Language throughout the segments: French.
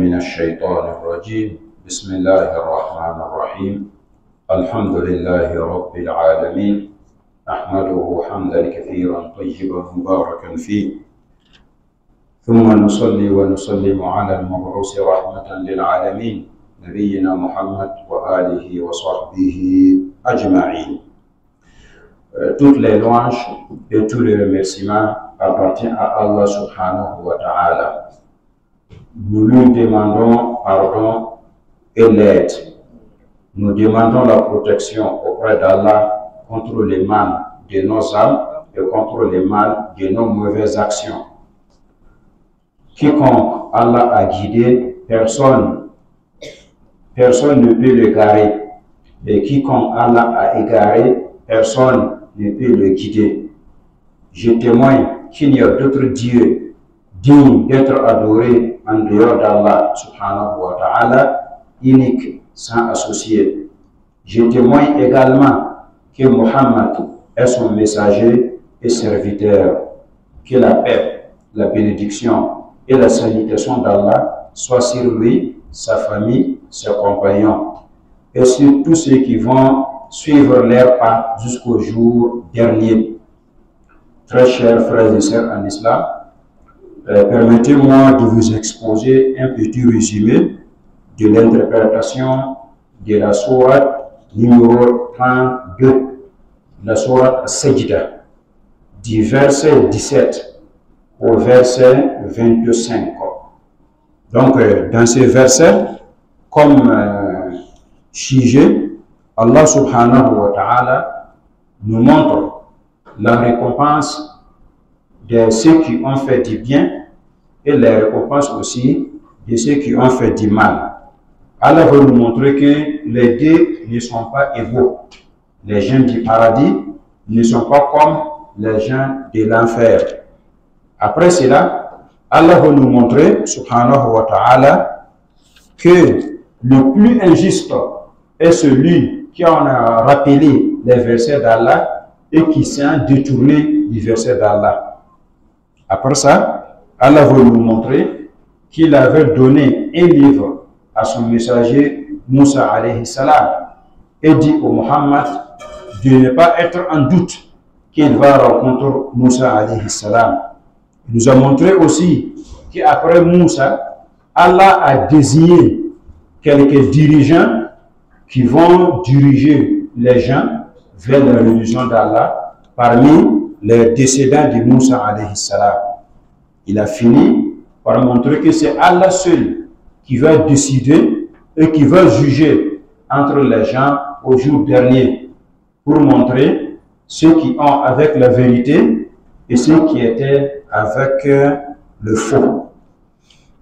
من الشيطان الرجيم بسم الله الرحمن الرحيم الحمد لله رب العالمين نحمده حمدا كثيرا طيبا مباركا فيه ثم نصلي ونسلم على المبعوث رحمة للعالمين نبينا محمد وآله وصحبه أجمعين. Toutes les louanges et tous les remerciements appartiennent à Allah subhanahu wa ta'ala. Nous lui demandons pardon et l'aide. Nous demandons la protection auprès d'Allah contre le mal de nos âmes et contre le mal de nos mauvaises actions. Quiconque Allah a guidé, personne ne peut l'égarer. Et quiconque Allah a égaré, personne ne peut le guider. Je témoigne qu'il n'y a d'autre Dieu digne d'être adoré en dehors d'Allah subhanahu wa ta'ala, unique, sans associé. Je témoigne également que Muhammad est son messager et serviteur. Que la paix, la bénédiction et la salutation d'Allah soient sur lui, sa famille, ses compagnons et sur tous ceux qui vont suivre leur pas jusqu'au jour dernier. Très chers frères et sœurs en islam, permettez-moi de vous exposer un petit résumé de l'interprétation de la sourate numéro 32, la sourate Sajda, du verset 17 au verset 25. Donc, dans ce verset, comme sujet, Allah subhanahu wa ta'ala nous montre la récompense de ceux qui ont fait du bien et la récompense aussi de ceux qui ont fait du mal. Allah veut nous montrer que les deux ne sont pas égaux. Les gens du paradis ne sont pas comme les gens de l'enfer. Après cela, Allah veut nous montrer, subhanahu wa ta'ala, que le plus injuste est celui qui en a rappelé les versets d'Allah et qui s'est détourné du verset d'Allah. Après ça, Allah veut nous montrer qu'il avait donné un livre à son messager Moussa alayhi salam et dit au Muhammad de ne pas être en doute qu'il va rencontrer Moussa alayhi salam. Il nous a montré aussi qu'après Moussa, Allah a désigné quelques dirigeants qui vont diriger les gens vers la religion d'Allah parmi les descendants de Moussa alayhi salam. Il a fini par montrer que c'est Allah seul qui va décider et qui va juger entre les gens au jour dernier pour montrer ceux qui ont avec la vérité et ceux qui étaient avec le faux.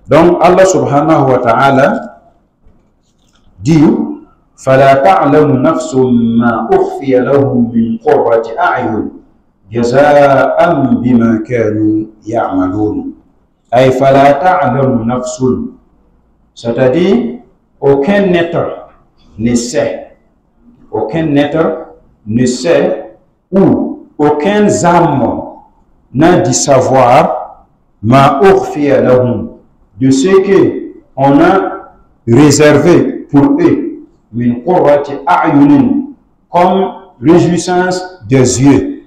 Donc Allah subhanahu wa ta'ala dit فلا تعلم نفس ما أخفي لهم من قرة أعين جزاء بما كانوا يعملون. أي فلا تعلم نفس, c'est-à-dire aucun être ne sait, ou aucun âme n'a du savoir ma ukhfiya lahum, de ce que on a réservé pour eux min qurrati a'yunin, comme réjouissance des yeux,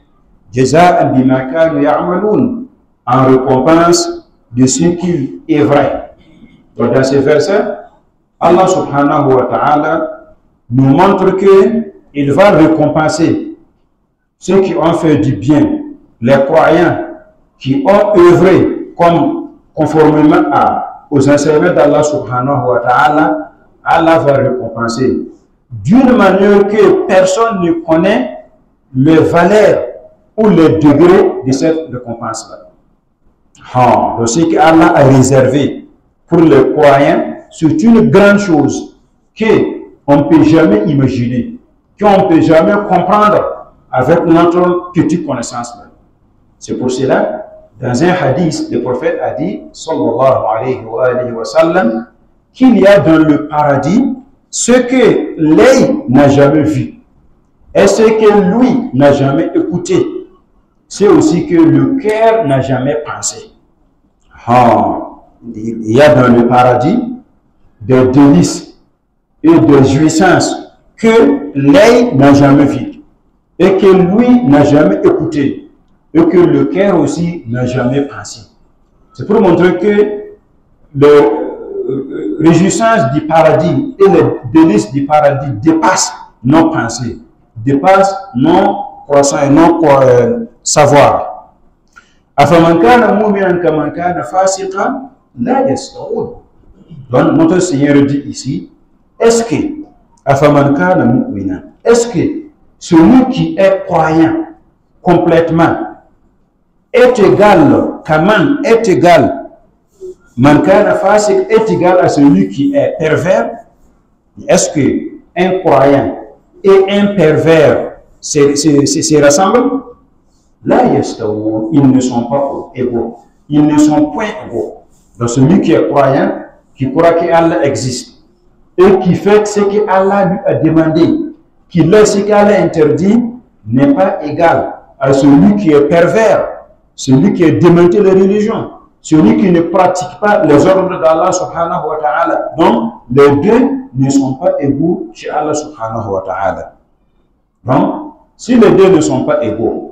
jaza'an bima kanu ya'malun, en récompense de ce qui est vrai. Donc dans ce verset, Allah subhanahu wa ta'ala nous montre que il va récompenser ceux qui ont fait du bien, les croyants qui ont œuvré conformément aux enseignements d'Allah subhanahu wa ta'ala. Allah va récompenser d'une manière que personne ne connaît les valeurs ou les degrés de cette récompense-là. Donc ce qu'Allah a réservé pour les croyants, c'est une grande chose qu'on ne peut jamais imaginer, qu'on ne peut jamais comprendre avec notre petite connaissance. C'est pour cela, dans un hadith, le prophète a dit, sallallahu alayhi wa sallam, qu'il y a dans le paradis ce que l'œil n'a jamais vu et ce que lui n'a jamais écouté. C'est aussi que le cœur n'a jamais pensé. Il y a dans le paradis des délices et des jouissances que l'œil n'a jamais vu et que lui n'a jamais écouté et que le cœur aussi n'a jamais pensé. C'est pour montrer que les réjouissances du paradis et les délices du paradis dépassent nos pensées, dépassent nos croissants et nos savoirs. أفمن كان مؤمنا كمن كان فاسقا لا يستوون. Donc notre Seigneur dit ici, est-ce que أفمن كان مؤمنا, est-ce que celui qui est croyant complètement est égal, kaman est égal, man kana fasik est égal à celui qui est pervers? Est-ce que un croyant et un pervers se ressemblent? Là, ils ne sont pas égaux. Ils ne sont point égaux. Donc celui qui est croyant, qui croit qu'Allah existe et qui fait ce qu'Allah lui a demandé, qui laisse ce qu'Allah interdit, n'est pas égal à celui qui est pervers, celui qui a démonté les religions, celui qui ne pratique pas les ordres d'Allah subhanahu wa ta'ala. Donc, les deux ne sont pas égaux chez Allah subhanahu wa ta'ala. Donc, si les deux ne sont pas égaux,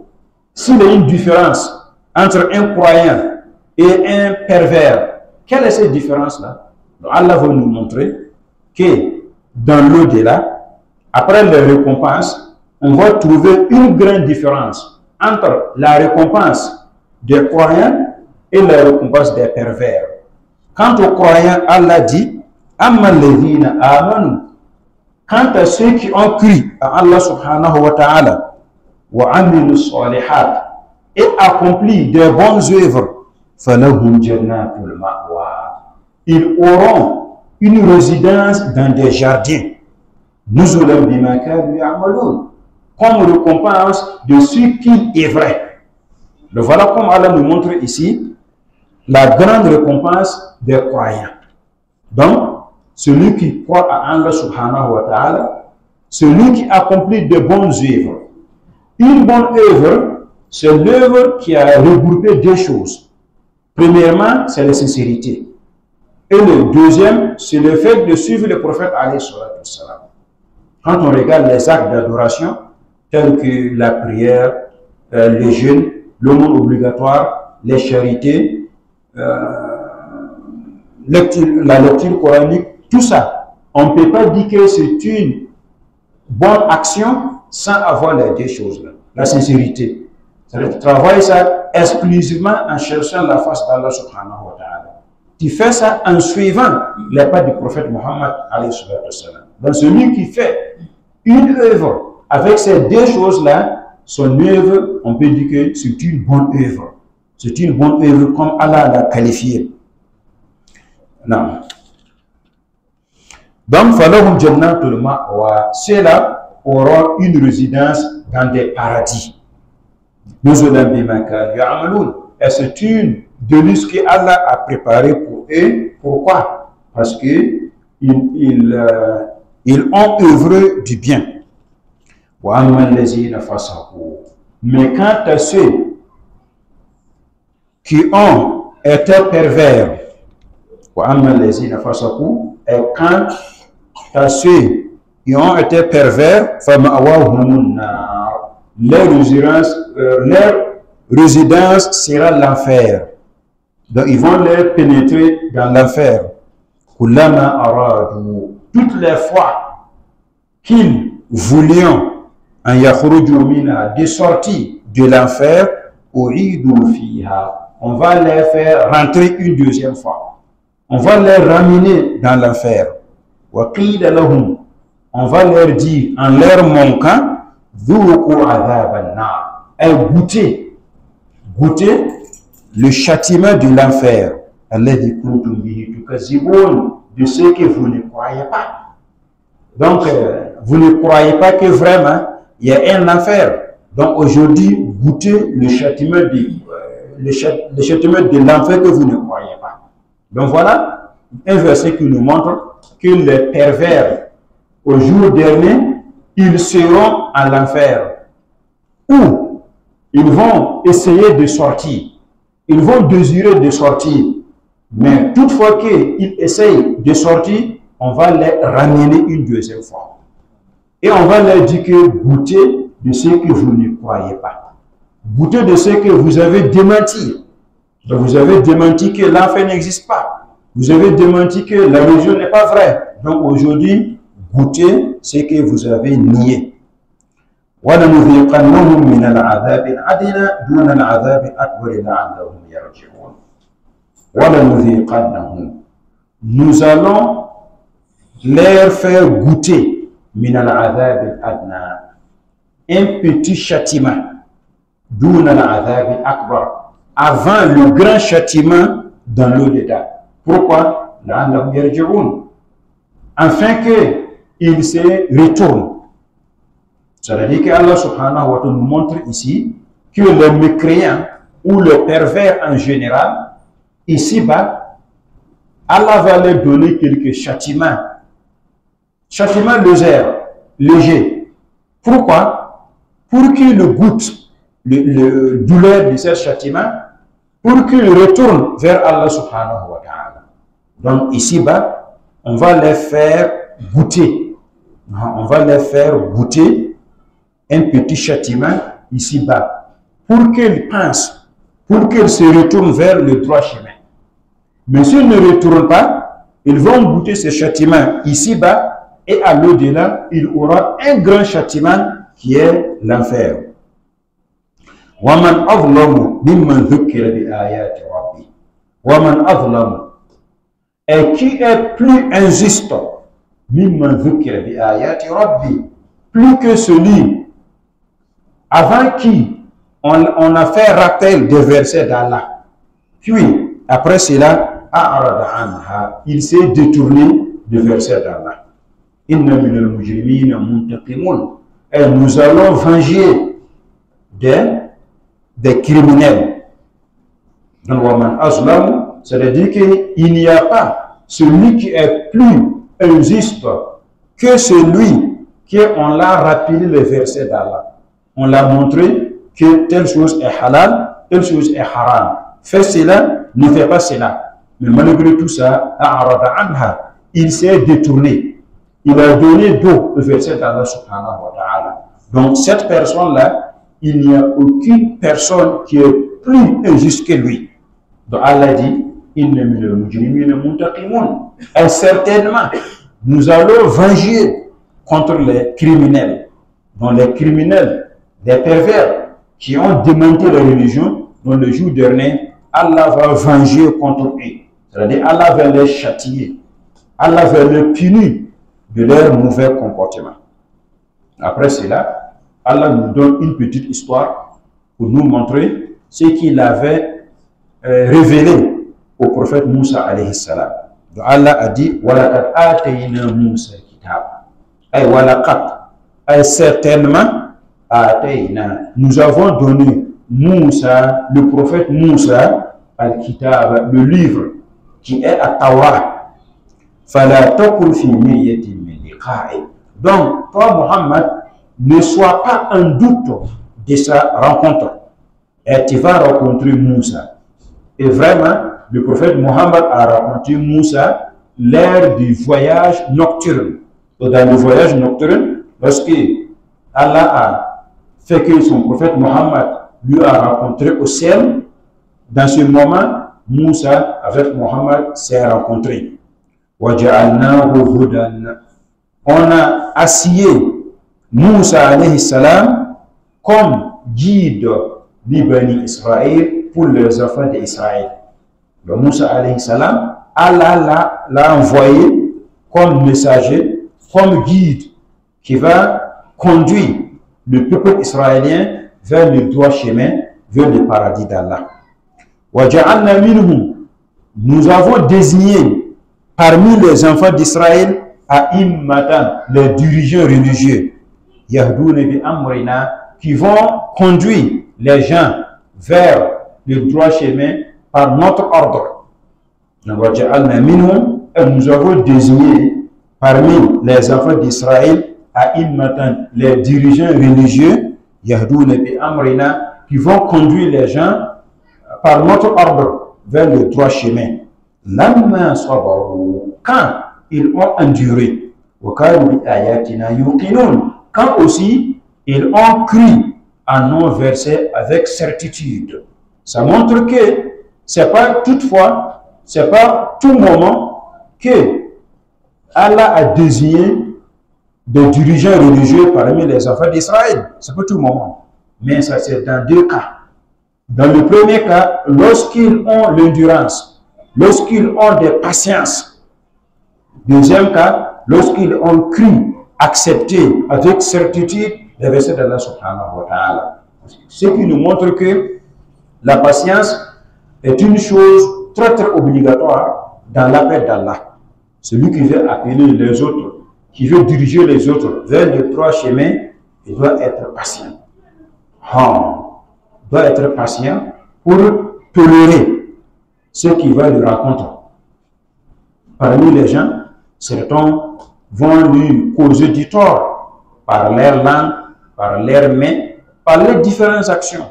s'il y a une différence entre un croyant et un pervers, quelle est cette différence-là? Allah va nous montrer que dans l'au-delà, après les récompenses, on va trouver une grande différence entre la récompense des croyants et la récompense des pervers. Quant aux croyants, Allah dit Amma alladhina amanu. Quant à ceux qui ont cru à Allah subhanahu wa ta'ala wa amilu salihat et accompli des bonnes œuvres, falahum jannatul ma'wa. Ils auront une résidence dans des jardins, nuzulan bima kanu ya'malun, comme récompense de ce qu'il est vrai. Le voilà comme Allah nous montre ici la grande récompense des croyants. Donc, celui qui croit à Allah subhanahu wa ta'ala, celui qui accomplit de bonnes œuvres. Une bonne œuvre, c'est l'œuvre qui a regroupé deux choses. Premièrement, c'est la sincérité. Et le deuxième, c'est le fait de suivre le prophète alayhi salatu wassalam. Quand on regarde les actes d'adoration, tels que la prière, le jeûne, l'aumône obligatoire, les charités, la lecture coranique, tout ça, on ne peut pas dire que c'est une bonne action sans avoir les deux choses-là. La sincérité. C'est-à-dire, tu travailles ça exclusivement en cherchant la face d'Allah subhanahu wa ta'ala. Tu fais ça en suivant les pas du prophète Mohammed alayhi sallam. Donc celui qui fait une œuvre avec ces deux choses-là, son œuvre, on peut dire que c'est une bonne œuvre. C'est une bonne œuvre comme Allah l'a qualifiée. Non. Donc, falahum jannatul ma'wa, ceux-là auront une résidence dans des paradis. Et c'est une délice que Allah a préparée pour eux. Pourquoi? Parce que ils ont œuvré du bien. Mais quant à ceux qui ont été pervers, et quant à ceux qui ont été pervers, leur résidence sera l'enfer. Donc ils vont les pénétrer dans l'enfer. Toutes les fois qu'ils voulaient de sortir de l'enfer, on va les faire rentrer une deuxième fois. On va les ramener dans l'enfer. On va leur dire, en leur manquant, goûtez le châtiment de l'enfer. De ce que vous ne croyez pas. Donc, vous ne croyez pas que vraiment il y a un enfer. Donc aujourd'hui, goûtez le châtiment de l'enfer que vous ne croyez pas. Donc voilà un verset qui nous montre que les pervers, au jour dernier, ils seront à l'enfer. Où ils vont essayer de sortir. Ils vont désirer de sortir. Mais toutefois qu'ils essayent de sortir, on va les ramener une deuxième fois. Et on va leur dire que goûtez de ce que vous ne croyez pas. Goûtez de ce que vous avez démenti. Donc vous avez démenti que l'enfer n'existe pas. Vous avez démenti que la religion n'est pas vraie. Donc aujourd'hui, goûtez ce que vous avez nié. وَلَنُذِيقَنَّهُم مِّنَ الْعَذَابِ الْأَدْنَىٰ دُونَ الْعَذَابِ الْأَكْبَرِ لَعَلَّهُمْ يَرْجِعُونَ. وَلَنُذِيقَنَّهُم, nous allons leur faire goûter مِنَ الْعَذَابِ الْأَدْنَىٰ, un petit châtiment, دُونَ الْعَذَابِ الْأَكْبَرِ, avant le grand châtiment dans l'au-delà. Pourquoi? لَعَلَّهُمْ يَرْجِعُونَ, afin qu'ils se retournent. C'est-à-dire qu'Allah subhanahu wa ta'ala nous montre ici que les mécréants ou les pervers en général, ici-bas, Allah va leur donner quelques châtiments. Châtiments légers. Pourquoi? Pour qu'ils goûtent le douleur de ces châtiments, pour qu'ils retournent vers Allah subhanahu wa ta'ala. Donc ici-bas, on va les faire goûter. On va les faire goûter un petit châtiment ici-bas, pour qu'ils pensent, pour qu'ils se retournent vers le droit chemin. Mais s'ils ne retournent pas, ils vont goûter ce châtiment ici-bas, et à l'au-delà, il aura un grand châtiment qui est l'enfer. وَمَنْ أَظْلَمُ مِمَّنْ ذُكِّرَ بِآيَاتِ رَبِّهِ وَمَنْ أَظْلَمُ, et qui est plus injuste, مِمَّنْ ذُكِّرَ بِآيَاتِ رَبِّهِ, plus que celui avant qui on a fait rappel des versets d'Allah. Puis, après cela, il s'est détourné des versets d'Allah. Et nous allons venger des criminels. Donc, c'est-à-dire qu'il n'y a pas celui qui est plus injuste que celui qu'on l'a rappelé les versets d'Allah. On l'a montré que telle chose est halal, telle chose est haram. Fais cela, ne fais pas cela. Mais malgré tout ça, il s'est détourné. Il a donné dos au verset d'Allah subhanahu wa ta'ala. Donc cette personne-là, il n'y a aucune personne qui est plus injuste que lui. Donc Allah dit, et certainement, nous allons venger contre les criminels. Donc les criminels, les pervers qui ont démenti la religion, dans le jour dernier, Allah va venger contre eux. C'est-à-dire Allah va les châtier. Allah va les punir de leur mauvais comportement. Après cela, Allah nous donne une petite histoire pour nous montrer ce qu'il avait révélé au prophète Moussa alayhi salam. Donc Allah a dit, وَلَقَدْ آتَيْنَا مُوسَى الْكِتَابَ. Certainement, nous avons donné Moussa, le prophète Moussa, al-Kitab, le livre qui est à Tawrat. Donc, toi, Muhammad, ne sois pas en doute de sa rencontre. Et tu vas rencontrer Moussa. Et vraiment, le prophète Muhammad a rencontré Moussa lors du voyage nocturne. Donc, dans le voyage nocturne, lorsque Allah a fait que son prophète Muhammad lui a rencontré au ciel, dans ce moment, Moussa avec Muhammad s'est rencontré. On a assigné Moussa alayhi salam comme guide d'Ibani Israël pour les enfants d'Israël. Donc Moussa alayhi salam, Allah l'a envoyé comme messager, comme guide qui va conduire le peuple israélien vers le droit chemin, vers le paradis d'Allah. Nous avons désigné parmi les enfants d'Israël à Immatan, les dirigeants religieux, qui vont conduire les gens vers le droit chemin par notre ordre. Et nous avons désigné parmi les enfants d'Israël à Immatan, les dirigeants religieux, qui vont conduire les gens par notre ordre vers le droit chemin. Quand ils ont enduré. Quand aussi ils ont cru à nos versets avec certitude. Ça montre que c'est pas toutefois, c'est pas tout moment que Allah a désigné des dirigeants religieux parmi les enfants d'Israël. C'est pas tout moment. Mais ça c'est dans deux cas. Dans le premier cas, lorsqu'ils ont l'endurance, lorsqu'ils ont des patience. Deuxième cas, lorsqu'ils ont cru, accepté avec certitude les versets d'Allah subhanahu wa ta'ala. Ce qui nous montre que la patience est une chose très très obligatoire dans l'appel d'Allah. Celui qui veut appeler les autres, qui veut diriger les autres vers le droit chemin, il doit être patient. Doit être patient pour tolérer ce qui va lui rencontrer. Parmi les gens, certains vont lui causer du tort par leur langue, par leurs mains, par les différentes actions.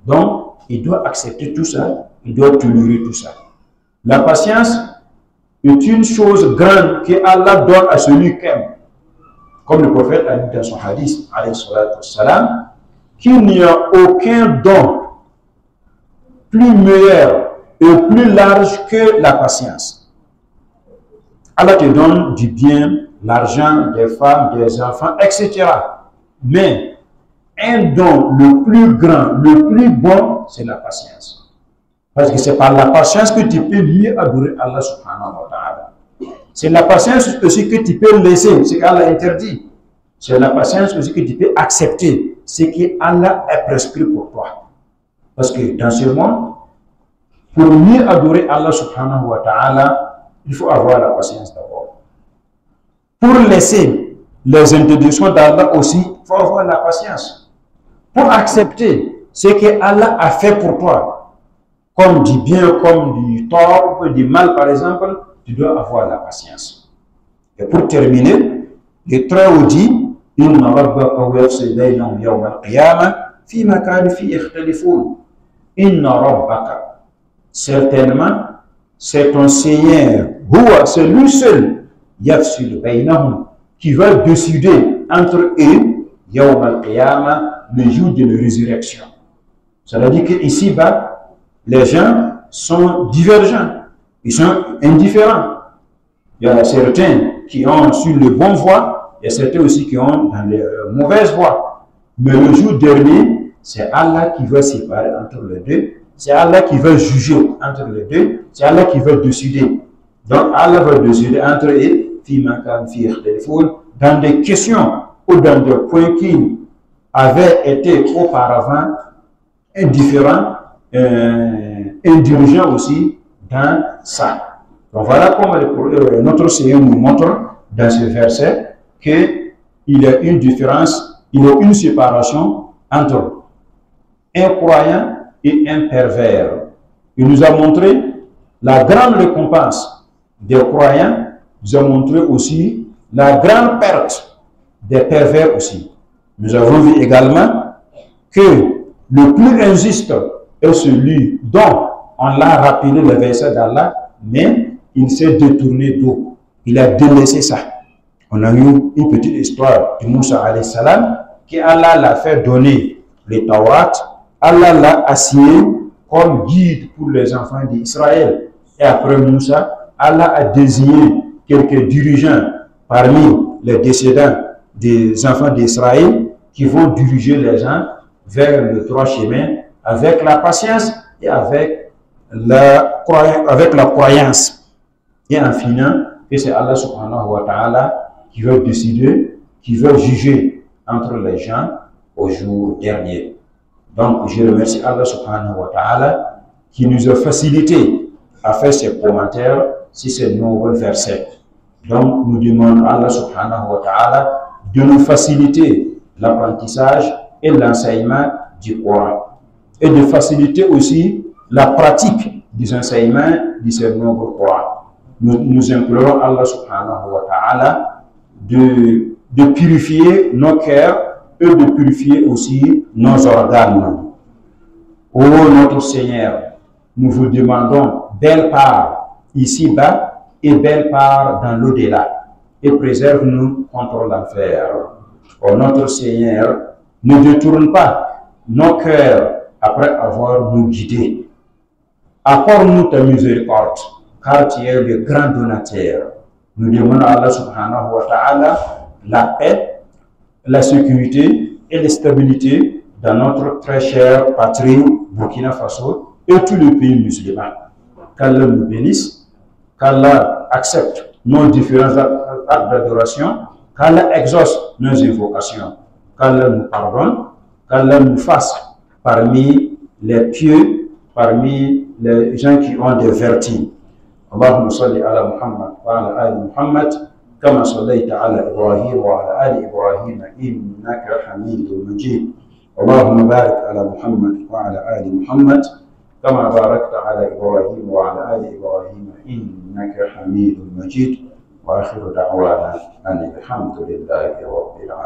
Donc, il doit accepter tout ça, il doit tolérer tout ça. La patience est une chose grande que Allah donne à celui qui aime. Comme le prophète a dit dans son hadith, qu'il n'y a aucun don plus meilleur et plus large que la patience. Allah te donne du bien, l'argent, des femmes, des enfants, etc. Mais un don le plus grand, le plus bon, c'est la patience. Parce que c'est par la patience que tu peux mieux adorer Allah subhanahu wa ta'ala. C'est la patience aussi que tu peux laisser ce qu'Allah interdit. C'est la patience aussi que tu peux accepter ce qu'Allah a prescrit pour toi. Parce que dans ce monde, pour mieux adorer Allah subhanahu wa ta'ala, il faut avoir la patience d'abord. Pour laisser les interdictions d'Allah aussi, il faut avoir la patience. Pour accepter ce que Allah a fait pour toi, comme du bien, comme du tort, du mal par exemple, tu dois avoir la patience. Et pour terminer, le Très-Haut dit, Inna rabbaka yafsil baynahum yawm al-qiyamah fi ma kanu fi ikhtalifun. Inna rabbaka, certainement, c'est ton Seigneur, c'est lui seul, yafsil baynahum, qui va décider entre eux, yawm al-qiyamah, le jour de la résurrection. Ça veut dire qu'ici-bas, les gens sont divergents, ils sont indifférents. Il y a certains qui ont sur le bon voie, il y a certains aussi qui ont dans les mauvaises voies. Mais le jour dernier, c'est Allah qui va séparer entre les deux. C'est Allah qui va juger entre les deux. C'est Allah qui va décider. Donc Allah va décider entre eux, dans des questions ou dans des points qui avaient été auparavant indifférents, indigents aussi dans ça. Donc voilà comment notre Seigneur nous montre dans ce verset qu'il y a une différence, il y a une séparation entre un croyant et un pervers. Il nous a montré la grande récompense des croyants, il nous a montré aussi la grande perte des pervers aussi. Nous avons vu également que le plus injuste est celui dont on l'a rappelé le verset d'Allah, mais il s'est détourné d'eau. Il a délaissé ça. On a eu une petite histoire de Moussa alayhi salam, qui Allah l'a fait donner les Tawrat. Allah l'a assigné comme guide pour les enfants d'Israël. Et après Moussa, Allah a désigné quelques dirigeants parmi les descendants des enfants d'Israël qui vont diriger les gens vers le droit chemin avec la patience et avec la croyance. Et en finant, que c'est Allah subhanahu wa ta'ala qui va décider, qui va juger entre les gens au jour dernier. Donc, je remercie Allah subhanahu wa ta'ala qui nous a facilité à faire ces commentaires sur ces nouveaux versets. Donc, nous demandons à Allah subhanahu wa ta'ala de nous faciliter l'apprentissage et l'enseignement du Coran et de faciliter aussi la pratique des enseignements de ces nouveaux Coran. Nous implorons Allah subhanahu wa ta'ala de purifier nos cœurs et de purifier aussi nos organes. Ô notre Seigneur, nous vous demandons belle part ici-bas et belle part dans l'au-delà, et préserve-nous contre l'enfer. Ô notre Seigneur, ne détourne pas nos cœurs après avoir nous guidés. Accorde-nous ta miséricorde, car tu es le grand donateur. Nous demandons à Allah subhanahu wa ta'ala la paix, la sécurité et la stabilité dans notre très chère patrie Burkina Faso et tous les pays musulmans. Qu'Allah nous bénisse, qu'Allah accepte nos différents actes d'adoration, qu'Allah exauce nos invocations, qu'Allah nous pardonne, qu'Allah nous fasse parmi les pieux, parmi les gens qui ont des vertus. Allahumma salli ala Muhammad wa ala ali Muhammad kama sallaita ala Ibrahim wa ala ali Ibrahim innaka Hamidum Majid. Allahumma barik ala Muhammad wa ala ali Muhammad kama barakta ala Ibrahim wa ala ali Ibrahim innaka Hamidum Majid. Wa akhiru da'wana anil hamdulillahi rabbil alamin.